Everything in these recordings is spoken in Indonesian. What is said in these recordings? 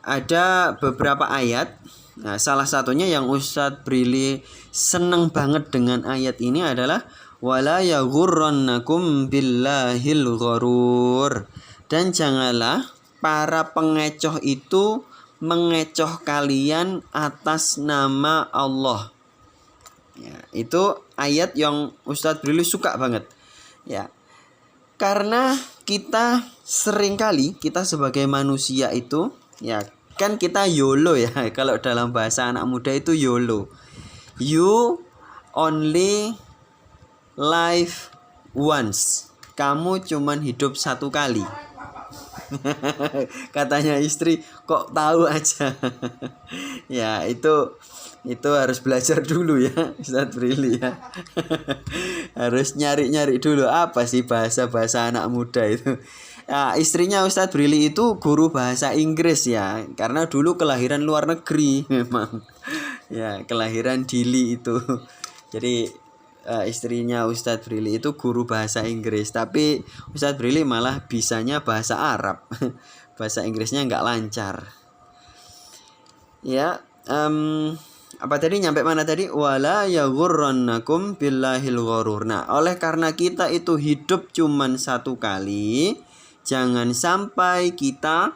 Ada beberapa ayat. Nah, salah satunya yang Ustadz Brili seneng banget dengan ayat ini adalah wala yaghurrannakum billahil gharur. Dan janganlah para pengecoh itu mengecoh kalian atas nama Allah. Ya, itu ayat yang Ustadz Brili suka banget. Ya. Karena kita seringkali kita sebagai manusia itu ya kan kita YOLO ya. Kalau dalam bahasa anak muda itu YOLO. You only live once. Kamu cuman hidup satu kali. Katanya istri, kok tahu aja. Ya itu harus belajar dulu ya Ustadz Brili ya. Harus nyari-nyari dulu apa sih bahasa-bahasa anak muda itu. Nah, istrinya Ustadz Brili itu guru bahasa Inggris ya, karena dulu kelahiran luar negeri memang. Ya, kelahiran Dili itu. Jadi istrinya Ustadz Brili itu guru bahasa Inggris, tapi Ustadz Brili malah bisanya bahasa Arab. Bahasa Inggrisnya nggak lancar. Ya, apa tadi, nyampe mana tadi? Wala yaghurrannakum billahil gharur. Nah, oleh karena kita itu hidup cuman satu kali, jangan sampai kita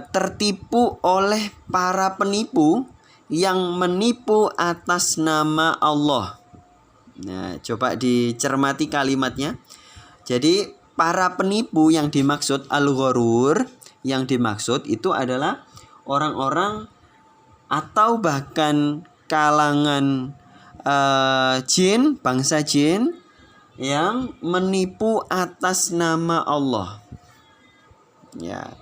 tertipu oleh para penipu yang menipu atas nama Allah. Nah, coba dicermati kalimatnya. Jadi, para penipu yang dimaksud al-gharur, yang dimaksud itu adalah orang-orang atau bahkan kalangan jin, bangsa jin yang menipu atas nama Allah. Ya.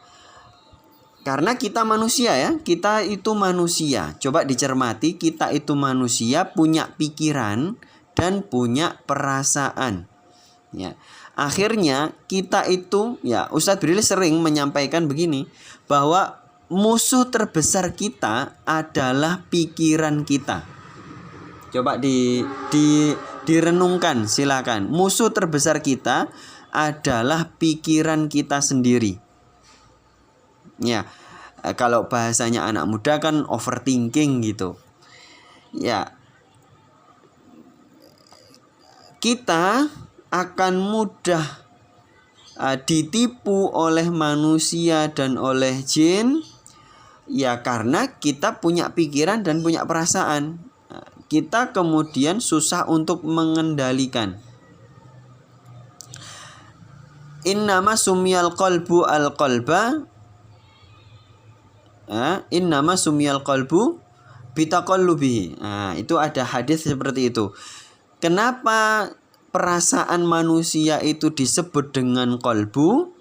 Karena kita manusia ya, kita itu manusia. Coba dicermati, kita itu manusia, punya pikiran dan punya perasaan. Ya. Akhirnya kita itu ya, Ustadz Brili sering menyampaikan begini, bahwa musuh terbesar kita adalah pikiran kita. Coba direnungkan silakan. Musuh terbesar kita adalah pikiran kita sendiri. Ya, kalau bahasanya anak muda kan overthinking gitu. Ya, kita akan mudah ditipu oleh manusia dan oleh jin. Ya, karena kita punya pikiran dan punya perasaan. Kita kemudian susah untuk mengendalikan. Innama sumiyal qalbu al-qalba. Innama sumiyal qalbu bitaqallubihi. Nah, itu ada hadis seperti itu. Kenapa perasaan manusia itu disebut dengan qalbu?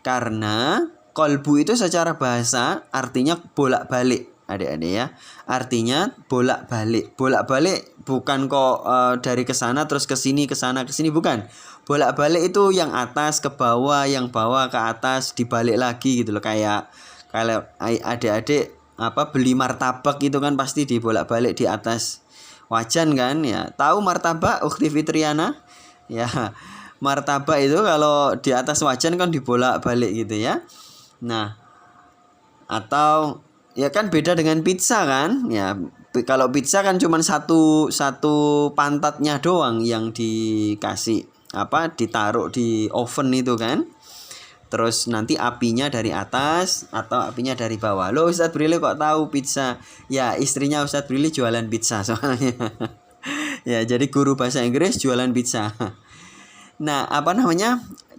Karena qalbu itu secara bahasa artinya bolak-balik, adik-adik ya. Artinya bolak-balik. Bolak-balik bukan kok dari ke sana terus ke sini, ke sana ke sini, bukan. Bolak-balik itu yang atas ke bawah, yang bawah ke atas, dibalik lagi gitu loh. Kayak kalau adik-adik beli martabak itu kan pasti dibolak-balik di atas wajan kan ya. Tahu martabak Ukhti Fitriana? Ya, martabak itu kalau di atas wajan kan dibolak-balik gitu ya. Nah, atau ya kan beda dengan pizza kan? Ya, kalau pizza kan cuma satu pantatnya doang yang dikasih ditaruh di oven itu kan. Terus nanti apinya dari atas atau apinya dari bawah. Loh, Ustadz Brili kok tahu pizza? Ya, istrinya Ustadz Brili jualan pizza soalnya. Ya, jadi guru bahasa Inggris jualan pizza. Nah,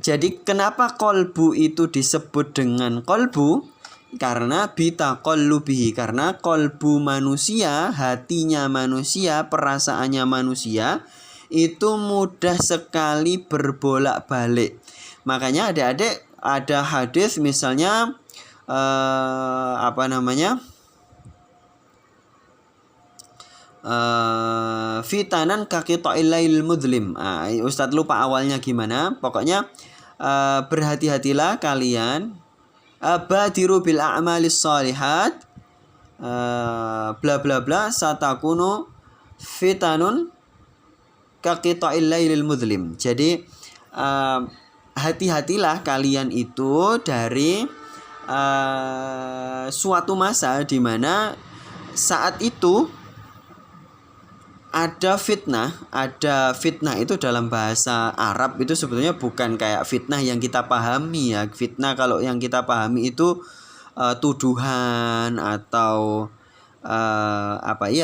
jadi kenapa kolbu itu disebut dengan kolbu? Karena bitaqallubihi, karena kolbu manusia, hatinya manusia, perasaannya manusia itu mudah sekali berbolak-balik. Makanya adik-adik ada hadis misalnya fitanan kaqita'il lailil mudlim. Ustadz lupa awalnya gimana. Pokoknya berhati-hatilah kalian, badiru bil a'malis shalihat, bla bla bla, satakunu fitanun kaqita'il lailil mudlim. Jadi hati-hatilah kalian itu dari suatu masa di mana saat itu ada fitnah itu dalam bahasa Arab itu sebetulnya bukan kayak fitnah yang kita pahami ya. Fitnah kalau yang kita pahami itu tuduhan atau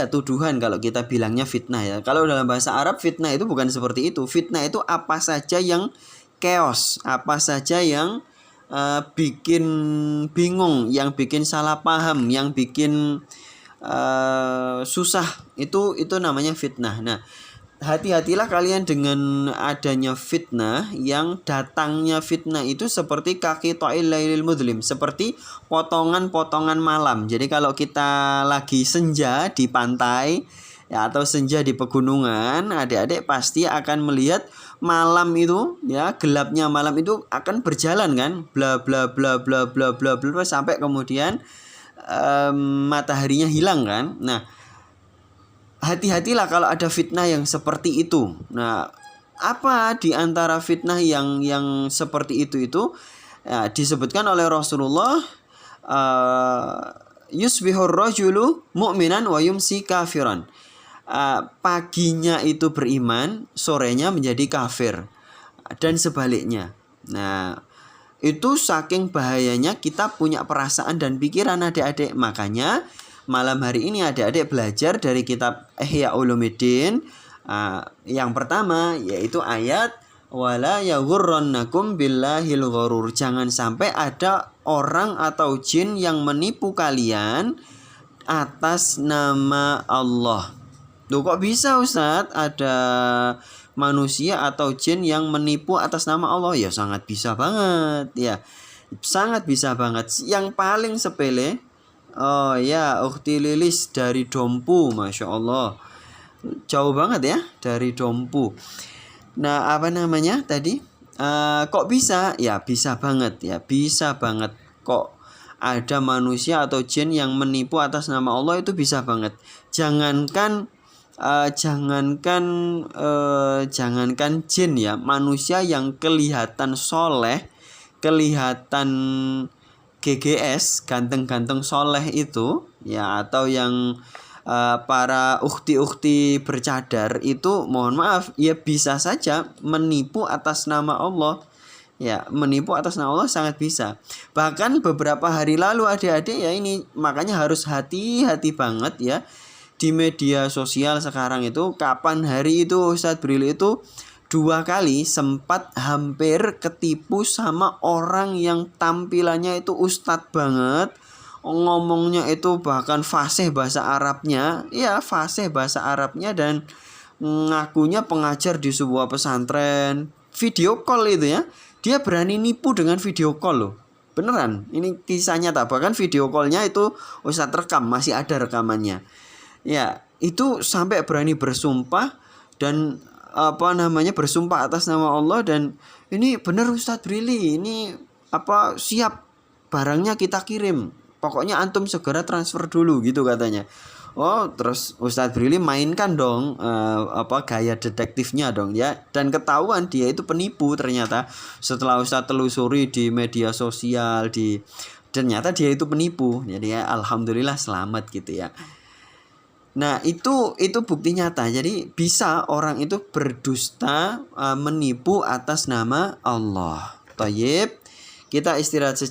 tuduhan kalau kita bilangnya fitnah ya. Kalau dalam bahasa Arab fitnah itu bukan seperti itu. Fitnah itu apa saja yang chaos, apa saja yang bikin bingung, yang bikin salah paham, yang bikin susah, itu namanya fitnah. Nah, hati-hatilah kalian dengan adanya fitnah, yang datangnya fitnah itu seperti kaki ta'il lailil mudlim, seperti potongan-potongan malam. Jadi kalau kita lagi senja di pantai ya, atau senja di pegunungan, adik-adik pasti akan melihat malam itu ya, gelapnya malam itu akan berjalan kan, bla bla bla bla bla bla bla sampai kemudian mataharinya hilang kan. Nah, hati-hatilah kalau ada fitnah yang seperti itu. Nah, apa di antara fitnah yang seperti itu ya, disebutkan oleh Rasulullah, yusbihur rajulu mu'minan wa yumsi kafiran. Paginya itu beriman, sorenya menjadi kafir, dan sebaliknya. Nah, itu saking bahayanya kita punya perasaan dan pikiran adik-adik. Makanya malam hari ini adik-adik belajar dari kitab Ihya Ulumuddin. Yang pertama yaitu ayat wala yaghurrannakum billahil ghurur. Jangan sampai ada orang atau jin yang menipu kalian atas nama Allah. Loh, kok bisa Ustadz ada manusia atau jin yang menipu atas nama Allah? Ya sangat bisa banget ya, sangat bisa banget. Yang paling sepele, oh ya, Ukhti Lilis dari Dompu, Masya Allah, jauh banget ya dari Dompu. Nah, apa namanya tadi, kok bisa? Ya bisa banget ya, bisa banget. Kok ada manusia atau jin yang menipu atas nama Allah, itu bisa banget. Jangankan jin ya, manusia yang kelihatan soleh, kelihatan GGS, ganteng-ganteng soleh itu ya, atau yang para ukhti-ukhti bercadar itu, mohon maaf ya, bisa saja menipu atas nama Allah ya, menipu atas nama Allah sangat bisa. Bahkan beberapa hari lalu adik-adik ya, ini makanya harus hati-hati banget ya di media sosial sekarang itu. Kapan hari itu Ustadz Brili itu 2 kali sempat hampir ketipu sama orang yang tampilannya itu ustadz banget, ngomongnya itu bahkan fasih bahasa Arabnya ya, fasih bahasa Arabnya, dan ngakunya pengajar di sebuah pesantren. Video call itu ya, dia berani nipu dengan video call loh, beneran, ini kisah nyata. Bahkan video callnya itu ustadz rekam, masih ada rekamannya ya. Itu sampai berani bersumpah dan bersumpah atas nama Allah, dan ini bener Ustadz Brili, ini siap, barangnya kita kirim, pokoknya antum segera transfer dulu gitu katanya. Oh, terus Ustadz Brili mainkan dong gaya detektifnya dong ya, dan ketahuan dia itu penipu ternyata. Setelah Ustadz telusuri di media sosial, ternyata dia itu penipu. Jadi ya alhamdulillah selamat gitu ya. Nah, itu bukti nyata. Jadi bisa orang itu berdusta, menipu atas nama Allah. Thayyib, kita istirahat sejenak.